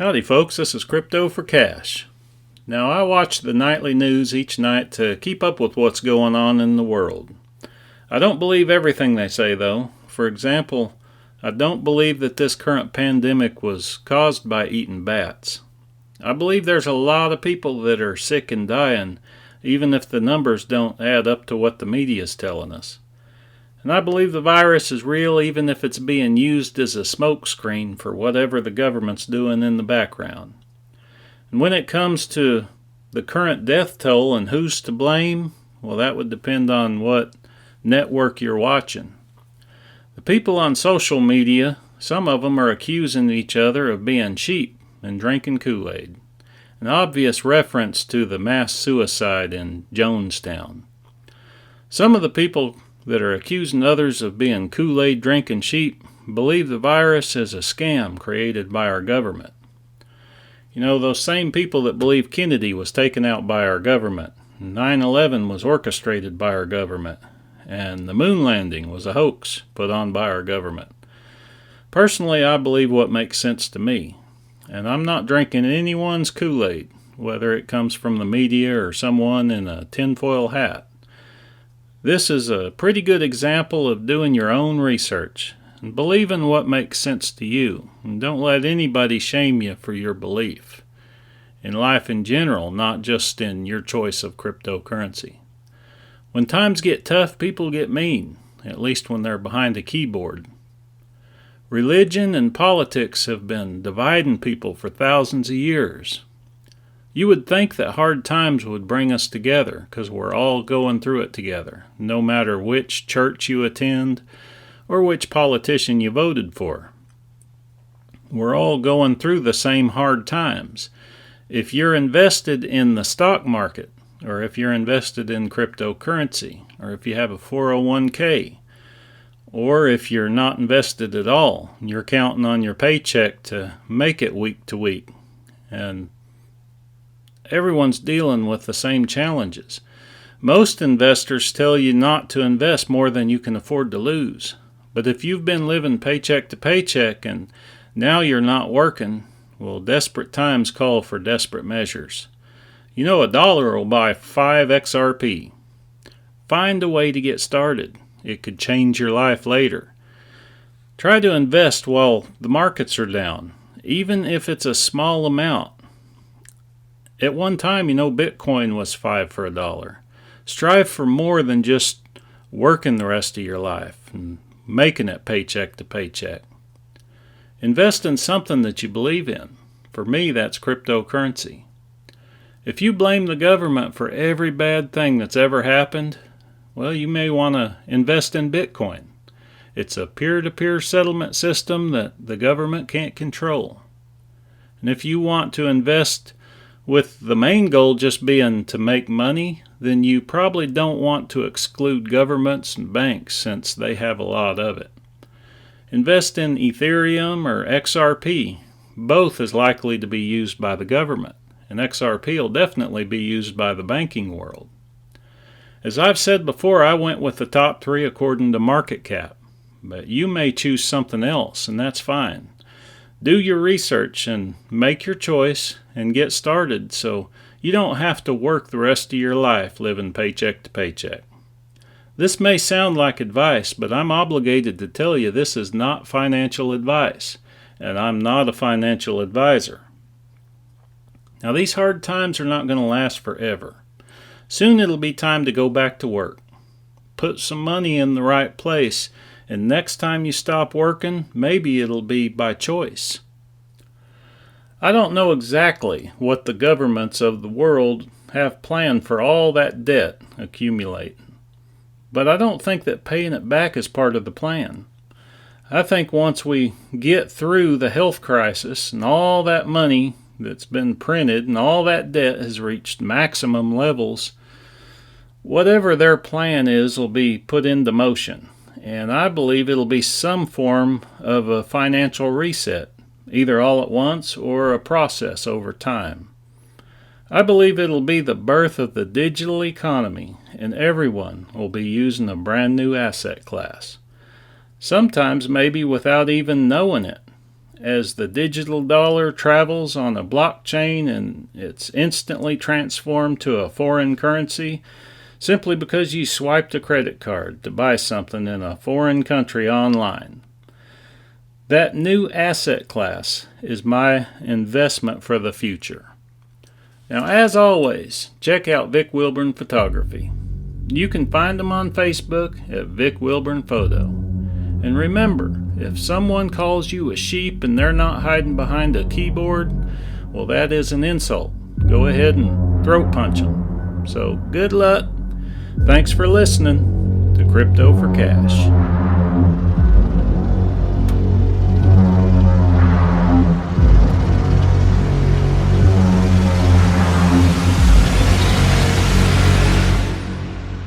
Howdy folks, this is Crypto for Cash. Now I watch the nightly news each night to keep up with what's going on in the world. I don't believe everything they say though. For example, I don't believe that this current pandemic was caused by eating bats. I believe there's a lot of people that are sick and dying, even if the numbers don't add up to what the media is telling us. And I believe the virus is real even if it's being used as a smokescreen for whatever the government's doing in the background. And when it comes to the current death toll and who's to blame, well, that would depend on what network you're watching. The people on social media, some of them are accusing each other of being sheep and drinking Kool-Aid, an obvious reference to the mass suicide in Jonestown. Some of the people that are accusing others of being Kool-Aid drinking sheep believe the virus is a scam created by our government. You know, those same people that believe Kennedy was taken out by our government, 9/11 was orchestrated by our government, and the moon landing was a hoax put on by our government. Personally, I believe what makes sense to me, and I'm not drinking anyone's Kool-Aid, whether it comes from the media or someone in a tinfoil hat. This is a pretty good example of doing your own research and believing what makes sense to you, and don't let anybody shame you for your belief. In life in general, not just in your choice of cryptocurrency. When times get tough, people get mean, at least when they're behind a keyboard. Religion and politics have been dividing people for thousands of years. You would think that hard times would bring us together because we're all going through it together, no matter which church you attend or which politician you voted for. We're all going through the same hard times. If you're invested in the stock market, or if you're invested in cryptocurrency, or if you have a 401k, or if you're not invested at all, you're counting on your paycheck to make it week to week, and everyone's dealing with the same challenges. Most investors tell you not to invest more than you can afford to lose. But if you've been living paycheck to paycheck and now you're not working, well, desperate times call for desperate measures. You know, $1 will buy 5 XRP. Find a way to get started. It could change your life later. Try to invest while the markets are down, even if it's a small amount. At one time, you know, Bitcoin was 5 for $1. Strive for more than just working the rest of your life and making it paycheck to paycheck. Invest in something that you believe in. For me, that's cryptocurrency. If you blame the government for every bad thing that's ever happened, well, you may want to invest in Bitcoin. It's a peer-to-peer settlement system that the government can't control. And if you want to invest with the main goal just being to make money, then you probably don't want to exclude governments and banks since they have a lot of it. Invest in Ethereum or XRP. Both is likely to be used by the government, and XRP will definitely be used by the banking world. As I've said before, I went with the top 3 according to market cap, but you may choose something else, and that's fine. Do your research and make your choice and get started so you don't have to work the rest of your life living paycheck to paycheck. This may sound like advice, but I'm obligated to tell you this is not financial advice, and I'm not a financial advisor. Now, these hard times are not going to last forever. Soon it'll be time to go back to work. Put some money in the right place, and next time you stop working, maybe it'll be by choice. I don't know exactly what the governments of the world have planned for all that debt accumulating, but I don't think that paying it back is part of the plan. I think once we get through the health crisis and all that money that's been printed and all that debt has reached maximum levels, whatever their plan is will be put into motion. And I believe it'll be some form of a financial reset, either all at once or a process over time. I believe it'll be the birth of the digital economy, and everyone will be using a brand new asset class. Sometimes maybe without even knowing it. as the digital dollar travels on a blockchain and it's instantly transformed to a foreign currency simply because you swiped a credit card to buy something in a foreign country online. That new asset class is my investment for the future. Now, as always, check out Vic Wilburn Photography. You can find him on Facebook at Vic Wilburn Photo. And remember, if someone calls you a sheep and they're not hiding behind a keyboard, well, that is an insult. Go ahead and throat punch them. So, good luck. Thanks for listening to Crypto for Cash.